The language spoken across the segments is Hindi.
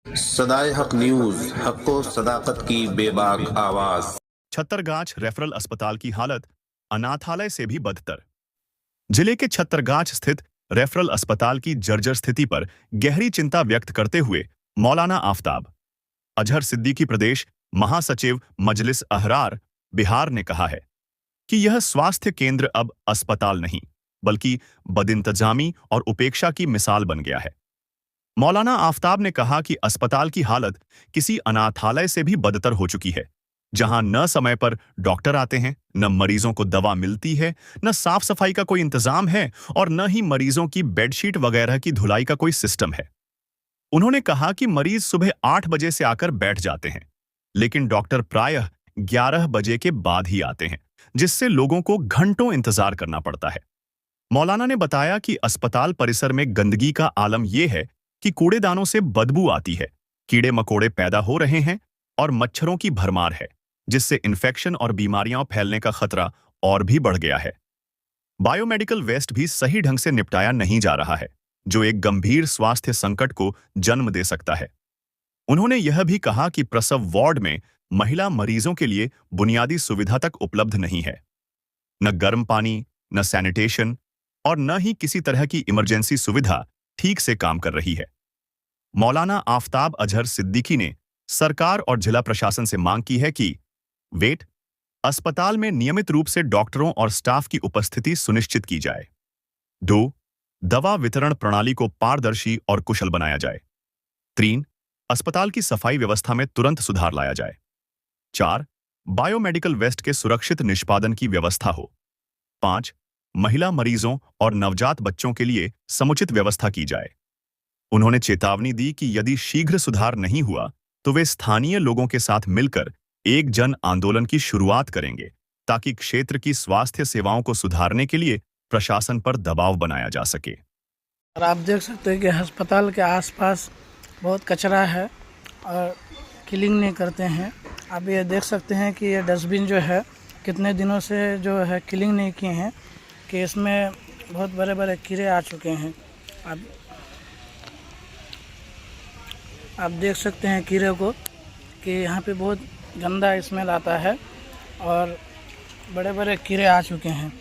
सदाए हक न्यूज, हक़ व सदाकत की बेबाक आवाज। छत्तरगाछ रेफरल अस्पताल की हालत अनाथालय से भी बदतर। जिले के छत्तरगाछ स्थित रेफरल अस्पताल की जर्जर स्थिति पर गहरी चिंता व्यक्त करते हुए मौलाना आफताब अजहर सिद्दीकी प्रदेश महासचिव मजलिस अहरार बिहार ने कहा है कि यह स्वास्थ्य केंद्र अब अस्पताल नहीं बल्कि बदइंतजामी और उपेक्षा की मिसाल बन गया है। मौलाना आफताब ने कहा कि अस्पताल की हालत किसी अनाथालय से भी बदतर हो चुकी है, जहां न समय पर डॉक्टर आते हैं, न मरीजों को दवा मिलती है, न साफ सफाई का कोई इंतजाम है और न ही मरीजों की बेडशीट वगैरह की धुलाई का कोई सिस्टम है। उन्होंने कहा कि मरीज सुबह 8 बजे से आकर बैठ जाते हैं, लेकिन डॉक्टर प्रायः 11 बजे के बाद ही आते हैं, जिससे लोगों को घंटों इंतजार करना पड़ता है। मौलाना ने बताया कि अस्पताल परिसर में गंदगी का आलम यह है कि कूड़ेदानों से बदबू आती है, कीड़े मकोड़े पैदा हो रहे हैं और मच्छरों की भरमार है, जिससे इन्फेक्शन और बीमारियां फैलने का खतरा और भी बढ़ गया है। बायोमेडिकल वेस्ट भी सही ढंग से निपटाया नहीं जा रहा है, जो एक गंभीर स्वास्थ्य संकट को जन्म दे सकता है। उन्होंने यह भी कहा कि प्रसव वार्ड में महिला मरीजों के लिए बुनियादी सुविधा तक उपलब्ध नहीं है, न गर्म पानी, न सैनिटेशन और न ही किसी तरह की इमरजेंसी सुविधा ठीक से काम कर रही है। मौलाना आफताब अजहर सिद्दीकी ने सरकार और जिला प्रशासन से मांग की है कि वेट अस्पताल में नियमित रूप से डॉक्टरों और स्टाफ की उपस्थिति सुनिश्चित की जाए। 2. दवा वितरण प्रणाली को पारदर्शी और कुशल बनाया जाए। 3. अस्पताल की सफाई व्यवस्था में तुरंत सुधार लाया जाए। 4. बायोमेडिकल वेस्ट के सुरक्षित निष्पादन की व्यवस्था हो। 5. महिला मरीजों और नवजात बच्चों के लिए समुचित व्यवस्था की जाए। उन्होंने चेतावनी दी कि यदि शीघ्र सुधार नहीं हुआ तो वे स्थानीय लोगों के साथ मिलकर एक जन आंदोलन की शुरुआत करेंगे, ताकि क्षेत्र की स्वास्थ्य सेवाओं को सुधारने के लिए प्रशासन पर दबाव बनाया जा सके। और आप देख सकते हैं कि अस्पताल के आसपास बहुत कचरा है और क्लीनिंग नहीं करते हैं। आप ये देख सकते हैं कि ये डस्टबिन जो है कितने दिनों से जो है क्लीनिंग नहीं किए हैं कि इसमें बहुत बड़े बड़े कीड़े आ चुके हैं। आप देख सकते हैं कीड़े को कि यहाँ पे बहुत गंदा स्मेल आता है और बड़े बड़े कीड़े आ चुके हैं।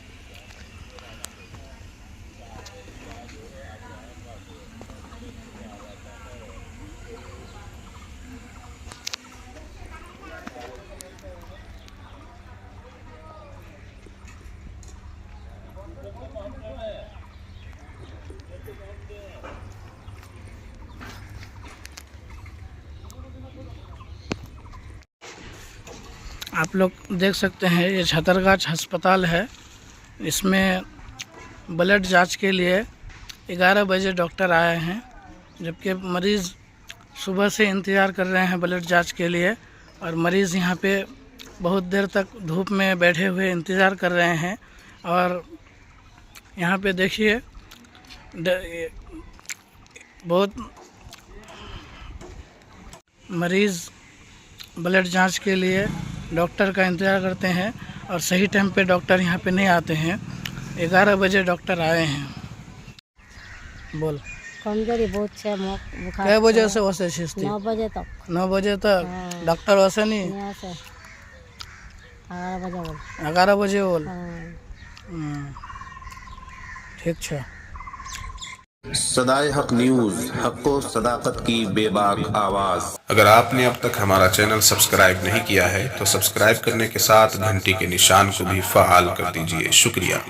आप लोग देख सकते हैं ये छत्तरगाछ अस्पताल है। इसमें ब्लड जांच के लिए 11 बजे डॉक्टर आए हैं, जबकि मरीज़ सुबह से इंतज़ार कर रहे हैं ब्लड जांच के लिए। और मरीज़ यहाँ पे बहुत देर तक धूप में बैठे हुए इंतज़ार कर रहे हैं। और यहाँ पे देखिए बहुत मरीज़ ब्लड जांच के लिए डॉक्टर का इंतज़ार करते हैं और सही टाइम पे डॉक्टर यहाँ पे नहीं आते हैं। 11 बजे डॉक्टर आए हैं। बोल कमजोरी बहुत है, बुखार कै बजे से वैसे चीज थी? 9 बजे तक। 9 बजे तक हाँ। डॉक्टर वैसे नहीं? यहाँ से 11 बजे बोल। 11 बजे बोल। हाँ। ठीक है। सदाए हक न्यूज, हक़ व सदाकत की बेबाक आवाज। अगर आपने अब तक हमारा चैनल सब्सक्राइब नहीं किया है तो सब्सक्राइब करने के साथ घंटी के निशान को भी फ़आल कर दीजिए। शुक्रिया।